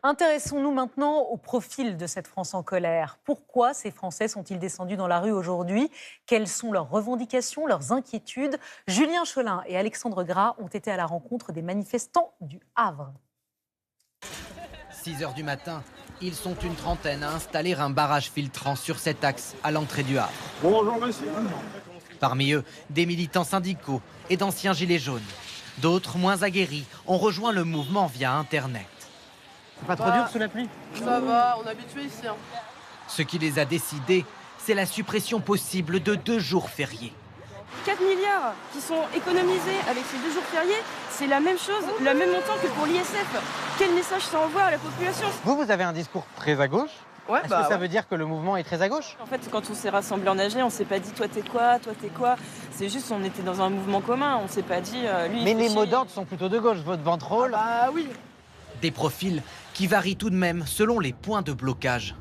Intéressons-nous maintenant au profil de cette France en colère. Pourquoi ces Français sont-ils descendus dans la rue aujourd'hui? Quelles sont leurs revendications, leurs inquiétudes? Julien Cholin et Alexandre Gras ont été à la rencontre des manifestants du Havre. 6 h du matin, ils sont une trentaine à installer un barrage filtrant sur cet axe à l'entrée du Havre. Bonjour monsieur. Parmi eux, des militants syndicaux et d'anciens gilets jaunes. D'autres, moins aguerris, ont rejoint le mouvement via Internet. C'est pas trop dur sous la pluie? Ça va, on est habitué ici. Ce qui les a décidés, c'est la suppression possible de 2 jours fériés. 4 milliards qui sont économisés avec ces 2 jours fériés, c'est la même chose, le même montant que pour l'ISF. Quel message ça envoie à la population? Vous avez un discours très à gauche. Ouais, Est-ce que ça veut dire que le mouvement est très à gauche? En fait, quand on s'est rassemblés en AG, on s'est pas dit toi t'es quoi, toi t'es quoi. C'est juste on était dans un mouvement commun, on s'est pas dit lui. Mais les mots d'ordre sont plutôt de gauche, votre ventrole. Ah oui. Des profils qui varient tout de même selon les points de blocage.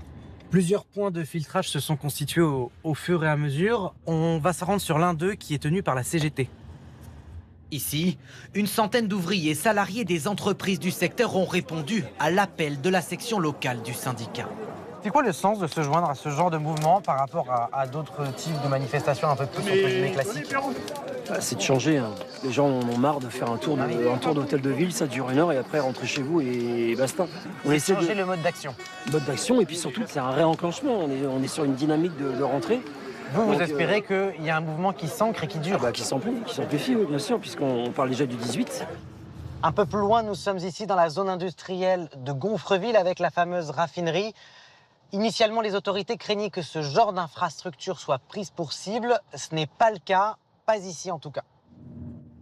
Plusieurs points de filtrage se sont constitués au fur et à mesure. On va se rendre sur l'un d'eux qui est tenu par la CGT. Ici, une centaine d'ouvriers salariés des entreprises du secteur ont répondu à l'appel de la section locale du syndicat. C'est quoi le sens de se joindre à ce genre de mouvement par rapport à d'autres types de manifestations un peu plus entre guillemets classiques? C'est de changer. Hein. Les gens en ont marre de faire un tour d'hôtel de ville, ça dure 1 heure et après rentrer chez vous et basta. On essaie de changer le mode d'action. Mode d'action et puis surtout c'est un réenclenchement. On est sur une dynamique de rentrée. Vous espérez qu'il y a un mouvement qui s'ancre et qui dure? Qui s'amplifie, oui, bien sûr, puisqu'on parle déjà du 18. Un peu plus loin, nous sommes ici dans la zone industrielle de Gonfreville avec la fameuse raffinerie. Initialement, les autorités craignaient que ce genre d'infrastructure soit prise pour cible. Ce n'est pas le cas, pas ici en tout cas.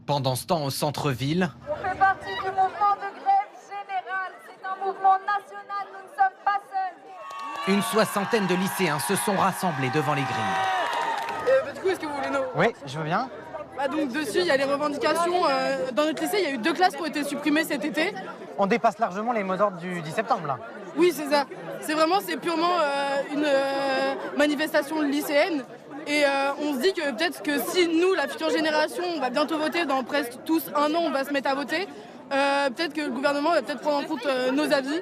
Pendant ce temps, au centre-ville, On fait partie du mouvement de grève générale. C'est un mouvement national, nous ne sommes pas seuls. une soixantaine de lycéens se sont rassemblés devant les grilles. Du coup, est-ce que vous voulez nous? Oui, je veux bien. Donc dessus, il y a les revendications. Dans notre lycée, il y a eu 2 classes qui ont été supprimées cet été. On dépasse largement les mots d'ordre du 10 septembre là. Oui, c'est ça. C'est purement une manifestation lycéenne. Et on se dit que peut-être que si nous, la future génération, on va bientôt voter, dans presque tous 1 an, on va se mettre à voter, peut-être que le gouvernement va peut-être prendre en compte nos avis.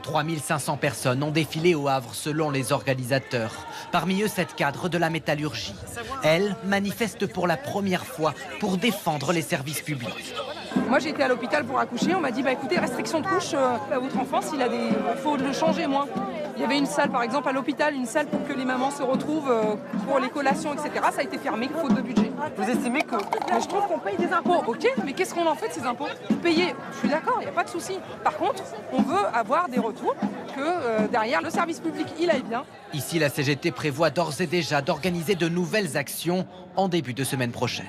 3500 personnes ont défilé au Havre selon les organisateurs. Parmi eux, cette cadre de la métallurgie. Elle manifeste pour la première fois pour défendre les services publics. Moi j'ai été à l'hôpital pour accoucher, on m'a dit écoutez, restriction de couche à votre enfance, il faut le changer moins. Il y avait une salle par exemple à l'hôpital, une salle pour que les mamans se retrouvent pour les collations, etc. Ça a été fermé, faute de budget. Vous estimez que... Mais je trouve qu'on paye des impôts, ok, mais qu'est-ce qu'on en fait de ces impôts? Payer, je suis d'accord, il n'y a pas de souci. Par contre, on veut avoir des retours, que derrière le service public il aille bien. Ici, la CGT prévoit d'ores et déjà d'organiser de nouvelles actions en début de semaine prochaine.